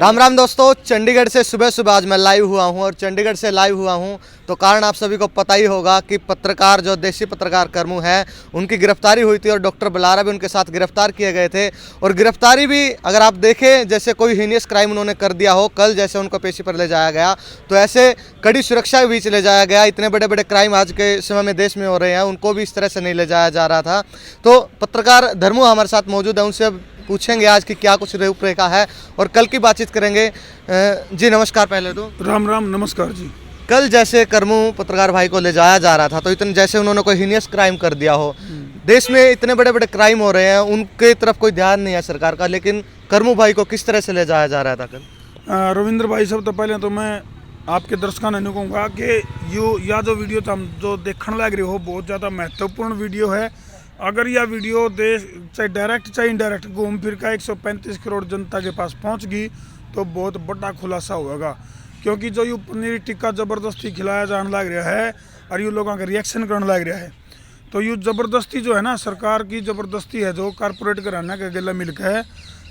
राम राम दोस्तों, चंडीगढ़ से सुबह सुबह आज मैं लाइव हुआ हूं और चंडीगढ़ से लाइव हुआ हूं तो कारण आप सभी को पता ही होगा कि पत्रकार जो देसी पत्रकार कर्मू है उनकी गिरफ्तारी हुई थी और डॉक्टर बलारा भी उनके साथ गिरफ्तार किए गए थे। और गिरफ्तारी भी अगर आप देखें जैसे कोई हीनियस क्राइम उन्होंने कर दिया हो, कल जैसे उनको पेशी पर ले जाया गया तो ऐसे कड़ी सुरक्षा के बीच ले जाया गया। इतने बड़े बड़े क्राइम आज के समय में देश में हो रहे हैं, उनको भी इस तरह से नहीं ले जाया जा रहा था। तो पत्रकार धर्मू हमारे साथ मौजूद है, उनसे पूछेंगे आज की क्या कुछ रूपरेखा है और कल की बातचीत करेंगे। जी नमस्कार। पहले तो राम राम नमस्कार जी। कल जैसे कर्मू पत्रकार भाई को ले जाया जा रहा था तो इतने जैसे उन्होंने कोई हीनियस क्राइम कर दिया हो, देश में इतने बड़े बड़े क्राइम हो रहे हैं, उनके तरफ कोई ध्यान नहीं है सरकार का, लेकिन कर्मू भाई को किस तरह से ले जाया जा रहा था कल? रविंद्र भाई, सब तो पहले तो मैं आपके दर्शकों ने कहूँगा कि यह जो वीडियो जो देखने लग रहे हो बहुत ज़्यादा महत्वपूर्ण वीडियो है। अगर यह वीडियो देश चाहे डायरेक्ट चाहे इनडायरेक्ट घूम फिर का 135 करोड़ जनता के पास पहुंच गई तो बहुत बड़ा खुलासा होगा, क्योंकि जो ये पनीर टिक्का ज़बरदस्ती खिलाया जाने लग रहा है और ये लोगों का रिएक्शन करने लग रहा है, तो ये ज़बरदस्ती जो है ना, सरकार की ज़बरदस्ती है जो कारपोरेट घराना के गले मिलकर है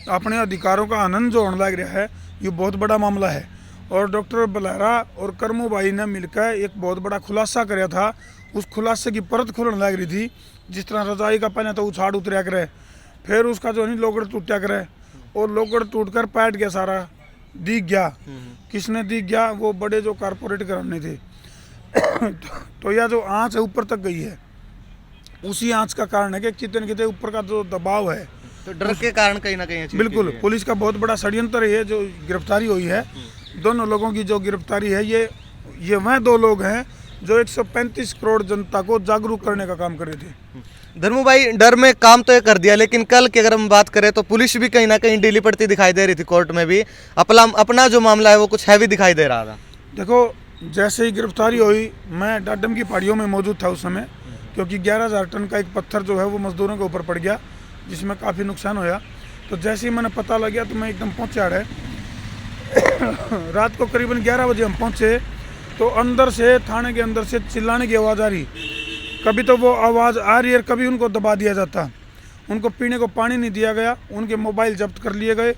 अपने अधिकारों का आनंद जो होने लग रहा है, ये बहुत बड़ा मामला है। और डॉक्टर बलारा और कर्मू भाई ने मिलकर एक बहुत बड़ा खुलासा कराया था। उस खुलासे की परत खुलने लग रही थी, जिस तरह रजाई का पहले तो उछाड़ उतरिया करे, फिर उसका जो नहीं लोगड़ टूटा करे और लोगड़ टूट कर पैट गया, सारा दिख गया। किसने दिख गया? वो बड़े जो कारपोरेट घराने थे। तो यह जो आँच है ऊपर तक गई है, उसी आँच का कारण है कि कितने कितने ऊपर का जो दबाव है, तो डर के कारण कहीं ना कहीं बिल्कुल पुलिस का बहुत बड़ा षड्यंत्र है जो गिरफ्तारी हुई है। दोनों लोगों की जो गिरफ्तारी है, ये वह दो लोग हैं जो 135 करोड़ जनता को जागरूक करने का काम कर रहे थे। धर्मू भाई, डर में काम तो ये कर दिया, लेकिन कल की अगर हम बात करें तो पुलिस भी कहीं ना कहीं ढीली पड़ती दिखाई दे रही थी। कोर्ट में भी अपना जो मामला है वो कुछ हैवी दिखाई दे रहा था। देखो, जैसे ही गिरफ्तारी हुई मैं डाडम की पहाड़ियों में मौजूद था उस समय, क्योंकि 11,000 टन का एक पत्थर जो है वो मजदूरों के ऊपर पड़ गया, जिसमें काफ़ी नुकसान होया। तो जैसे ही मैंने पता लग गया तो मैं एकदम पहुँचा है। रात को करीबन 11 बजे हम पहुँचे तो अंदर से, थाने के अंदर से चिल्लाने की आवाज़ आ रही। कभी तो वो आवाज़ आ रही है, कभी उनको दबा दिया जाता, उनको पीने को पानी नहीं दिया गया, उनके मोबाइल जब्त कर लिए गए।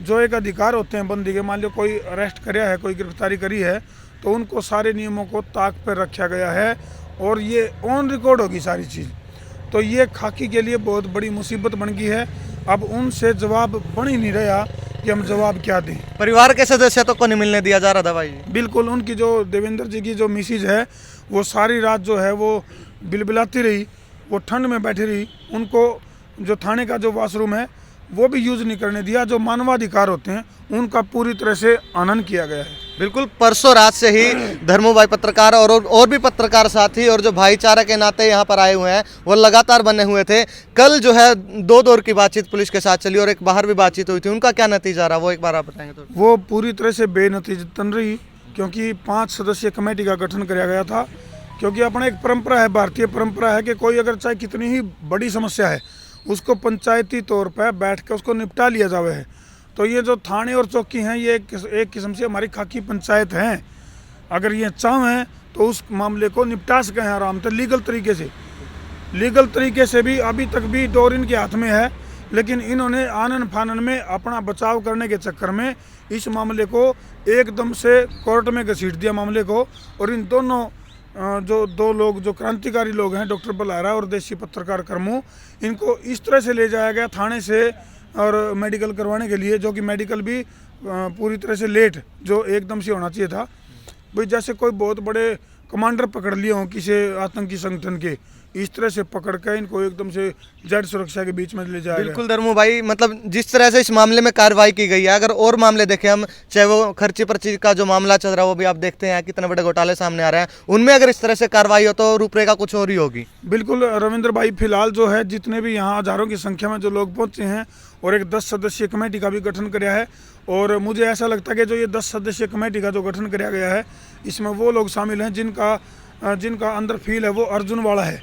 जो एक अधिकार होते हैं बंदी के, मान लो कोई अरेस्ट कराया है, कोई गिरफ्तारी करी है, तो उनको सारे नियमों को ताक पर रखा गया है और ये ऑन रिकॉर्ड होगी सारी चीज़। तो ये खाकी के लिए बहुत बड़ी मुसीबत बन गई है। अब उनसे जवाब बन ही नहीं रहा कि हम जवाब क्या दें। परिवार के सदस्यों को नहीं मिलने दिया जा रहा था भाई? बिल्कुल, उनकी जो देवेंद्र जी की जो मिसिज है वो सारी रात जो है वो बिलबिलाती रही, वो ठंड में बैठी रही। उनको जो थाने का जो वॉशरूम है वो भी यूज़ नहीं करने दिया। जो मानवाधिकार होते हैं उनका पूरी तरह से आनंद किया गया है। बिल्कुल, परसों रात से ही धर्मू भाई पत्रकार और भी पत्रकार साथी और जो भाईचारा के नाते यहाँ पर आए हुए हैं वो लगातार बने हुए थे। कल जो है 2 दौर की बातचीत पुलिस के साथ चली और एक बाहर भी बातचीत हुई थी, उनका क्या नतीजा रहा वो एक बार आप बताएंगे तो? वो पूरी तरह से बेनतीजतन रही, क्योंकि 5 सदस्यीय कमेटी का गठन किया गया था। क्योंकि अपना एक परंपरा है, भारतीय परंपरा है कि कोई अगर चाहे कितनी ही बड़ी समस्या है उसको पंचायती तौर पर बैठ कर उसको निपटा लिया जावे है। तो ये जो थाने और चौकी हैं ये एक किस्म से हमारी खाकी पंचायत हैं। अगर ये चाहें तो उस मामले को निपटा सकें आराम से लीगल तरीके से भी। अभी तक भी डोर इनके हाथ में है, लेकिन इन्होंने आनन फानन में अपना बचाव करने के चक्कर में इस मामले को एकदम से कोर्ट में घसीट दिया मामले को। और इन दोनों जो 2 लोग जो क्रांतिकारी लोग हैं, डॉक्टर बलारा और देसी पत्रकार कर्मू, इनको इस तरह से ले जाया गया थाने से और मेडिकल करवाने के लिए, जो कि मेडिकल भी पूरी तरह से लेट, जो एकदम से होना चाहिए था। भाई जैसे कोई बहुत बड़े कमांडर पकड़ लिए हों किसी आतंकी संगठन के, इस तरह से पकड़ कर इनको एकदम से जेड सुरक्षा के बीच में ले जाया। बिल्कुल धर्मू भाई, मतलब जिस तरह से इस मामले में कार्रवाई की गई है, अगर और मामले देखें हम, चाहे वो खर्ची पर्ची का जो मामला चल रहा है वो भी आप देखते हैं कितने बड़े घोटाले सामने आ रहे हैं, उनमें अगर इस तरह से कार्रवाई हो तो रूपरेखा कुछ और ही होगी। बिल्कुल रविंद्र भाई, फिलहाल जो है जितने भी यहाँ हजारों की संख्या में जो लोग पहुँचे हैं और एक 10 सदस्यीय कमेटी का भी गठन किया है। और मुझे ऐसा लगता है कि जो ये 10 सदस्यीय कमेटी का जो गठन किया गया है इसमें वो लोग शामिल हैं जिनका अंदर फील है वो अर्जुन वाला है।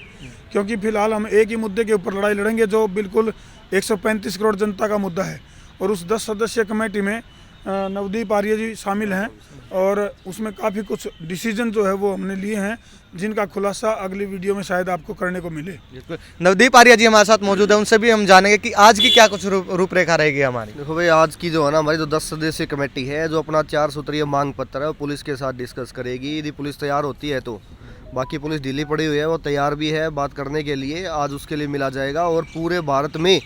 क्योंकि फिलहाल हम एक ही मुद्दे के ऊपर लड़ाई लड़ेंगे जो बिल्कुल 135 करोड़ जनता का मुद्दा है। और उस 10 सदस्यीय कमेटी में नवदीप आर्य जी शामिल हैं और उसमें काफ़ी कुछ डिसीजन जो है वो हमने लिए हैं, जिनका खुलासा अगली वीडियो में शायद आपको करने को मिले। नवदीप आर्य जी हमारे साथ मौजूद है, उनसे भी हम जानेंगे कि आज की क्या कुछ रूपरेखा रहेगी हमारी। देखो भाई, आज की जो है ना हमारी जो 10 सदस्यीय कमेटी है, जो अपना 4 सूत्रीय मांग पत्र है वो पुलिस के साथ डिस्कस करेगी। यदि पुलिस तैयार होती है तो, बाकी पुलिस ढीली पड़ी हुई है, वो तैयार भी है बात करने के लिए, आज उसके लिए मिला जाएगा। और पूरे भारत में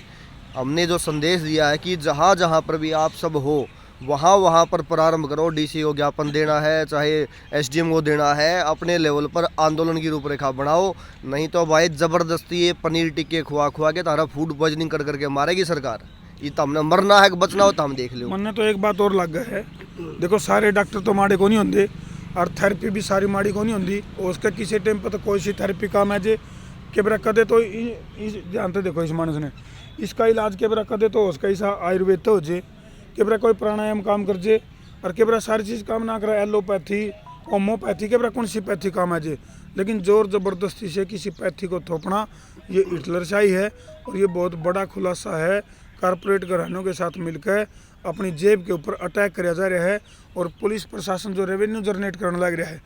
हमने जो संदेश दिया है कि जहाँ जहाँ पर भी आप सब हो वहाँ वहाँ पर प्रारंभ करो। डीसी को ज्ञापन देना है, चाहे एसडीएम को देना है, अपने लेवल पर आंदोलन की रूपरेखा बनाओ। नहीं तो भाई ज़बरदस्ती ये पनीर टिक्के खुआ खुआ के तारा फूड पॉइजनिंग कर करके मारेगी सरकार। ये तो हमने मरना है कि बचना हो तो हम देख लो। मैंने तो एक बात और लग गया है, देखो सारे डॉक्टर तो माड़े को नहीं होंगे और थेरेपी भी सारी माड़ी को नहीं होंगी। और उसका किसी टाइम पर तो कोई सी थेरेपी काम है जे के बरा कदे तो जानते देखो इस मानस ने इसका इलाज के बरा कदे तो उसका ऐसा आयुर्वेद तो हो जे के बरा कोई प्राणायाम काम कर जे और के बरा सारी चीज़ काम ना करे, एलोपैथी होम्योपैथी के बरा कौन सी पैथी काम है जे। लेकिन जोर ज़बरदस्ती से किसी पैथी को थोपना ये हिटलरशाही है और ये बहुत बड़ा खुलासा है। कारपोरेट घरानों के साथ मिलकर अपनी जेब के ऊपर अटैक किया जा रहा है और पुलिस प्रशासन जो रेवेन्यू जनरेट करने लग रहा है,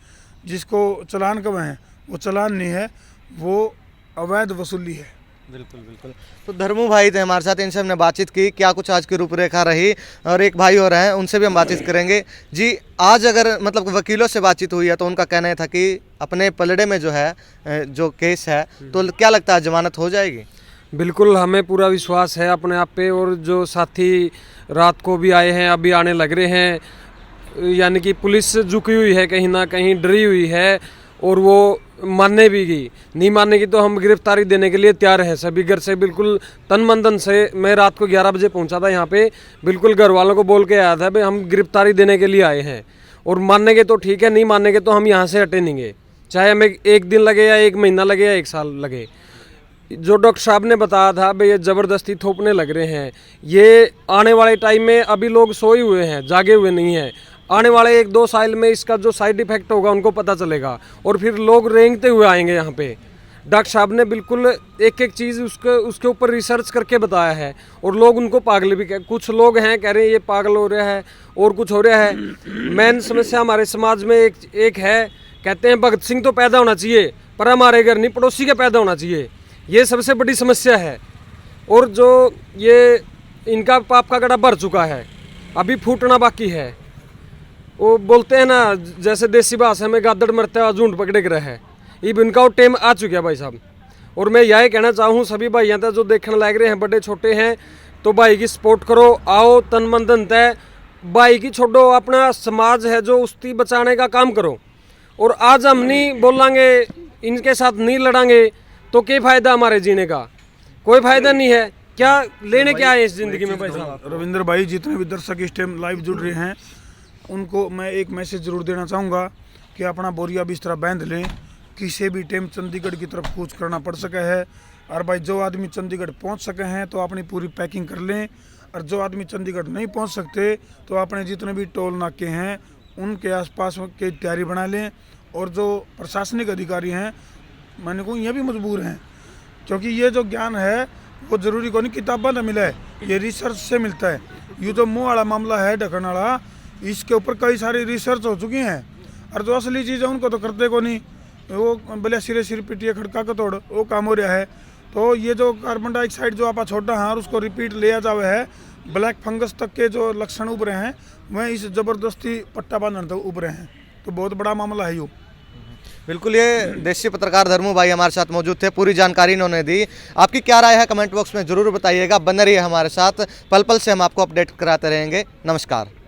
जिसको चालान कब है वो चालान नहीं है, वो अवैध वसूली है। बिल्कुल बिल्कुल। तो धर्मू भाई थे हमारे साथ, इनसे हमने बातचीत की, क्या कुछ आज की रूपरेखा रही। और एक भाई और हैं, उनसे भी हम बातचीत करेंगे। जी, आज अगर मतलब वकीलों से बातचीत हुई है तो उनका कहना था कि अपने पलड़े में जो है जो केस है, तो क्या लगता है जमानत हो जाएगी? बिल्कुल, हमें पूरा विश्वास है अपने आप पे। और जो साथी रात को भी आए हैं, अभी आने लग रहे हैं, यानी कि पुलिस झुकी हुई है, कहीं ना कहीं डरी हुई है और वो मानने भी गई। नहीं मानेगी तो हम गिरफ्तारी देने के लिए तैयार हैं सभी घर से, बिल्कुल तन मन धन से। मैं रात को 11 बजे पहुंचा था यहाँ पे, बिल्कुल घर वालों को बोल के आया था भाई हम गिरफ्तारी देने के लिए आए हैं और मानेंगे तो ठीक है, नहीं मानेंगे तो हम यहाँ से हटे नहीं, चाहे हमें 1 दिन लगे या 1 महीना लगे या 1 साल लगे। जो डॉक्टर साहब ने बताया था भाई ये ज़बरदस्ती थोपने लग रहे हैं, ये आने वाले टाइम में अभी लोग सोए हुए हैं, जागे हुए नहीं हैं। आने वाले 1-2 साल में इसका जो साइड इफेक्ट होगा उनको पता चलेगा और फिर लोग रेंगते हुए आएंगे यहाँ पे। डॉक्टर साहब ने बिल्कुल एक एक चीज़ उसके ऊपर रिसर्च करके बताया है और लोग उनको पागल भी कुछ लोग हैं कह रहे हैं ये पागल हो रहा है और कुछ हो रहा है। मेन समस्या हमारे समाज में एक है, कहते हैं भगत सिंह तो पैदा होना चाहिए पर हमारे घर नहीं पड़ोसी के पैदा होना चाहिए, ये सबसे बड़ी समस्या है। और जो ये इनका पाप का गड्ढा भर चुका है, अभी फूटना बाकी है। वो बोलते हैं ना जैसे देसी भाषा में गादड़ मरता है झूठ पकड़े रहा है, ये इनका वो टेम आ चुका है भाई साहब। और मैं यही कहना चाहूँ सभी भाइयों तक जो देखने लग रहे हैं, बड़े छोटे हैं, तो भाई की सपोर्ट करो, आओ तन मन धन तय, भाई की छोड़ो, अपना समाज है जो उसकी बचाने का काम करो। और आज हम नहीं बोलेंगे, इनके साथ नहीं लड़ांगे तो क्या फ़ायदा हमारे जीने का? कोई फ़ायदा नहीं है। क्या लेने क्या है इस ज़िंदगी में भाई साहब? रविंद्र भाई, जितने भी दर्शक इस टाइम लाइव जुड़ रहे हैं उनको मैं एक मैसेज जरूर देना चाहूँगा कि अपना बोरिया बिस्तरा बांध लें, किसी भी टाइम चंडीगढ़ की तरफ कूच करना पड़ सके है। और भाई जो आदमी चंडीगढ़ पहुँच सके हैं तो अपनी पूरी पैकिंग कर लें, और जो आदमी चंडीगढ़ नहीं पहुँच सकते तो अपने जितने भी टोल नाके हैं उनके आसपास की तैयारी बना लें। और जो प्रशासनिक अधिकारी हैं, मैंने कहूँ ये भी मजबूर हैं, क्योंकि ये जो ज्ञान है वो ज़रूरी को नहीं किताबा ना मिला है, ये रिसर्च से मिलता है। ये जो मुँह वाला मामला है ढक्कन वाला, इसके ऊपर कई सारी रिसर्च हो चुकी हैं और जो असली चीज़ है उनको तो करते को नहीं, वो भले सिरे पिटिए खड़का का तोड़ वो काम हो रहा है। तो ये जो कार्बन डाइऑक्साइड जो आप छोटा है और उसको रिपीट लिया जावे है, ब्लैक फंगस तक के जो लक्षण उभरे हैं वह इस ज़बरदस्ती पट्टा बांधने तक उभरे हैं। तो बहुत बड़ा मामला है यो। बिल्कुल, ये देशी पत्रकार धर्मू भाई हमारे साथ मौजूद थे, पूरी जानकारी इन्होंने दी। आपकी क्या राय है कमेंट बॉक्स में ज़रूर बताइएगा, बने रहिए हमारे साथ, पल पल से हम आपको अपडेट कराते रहेंगे। नमस्कार।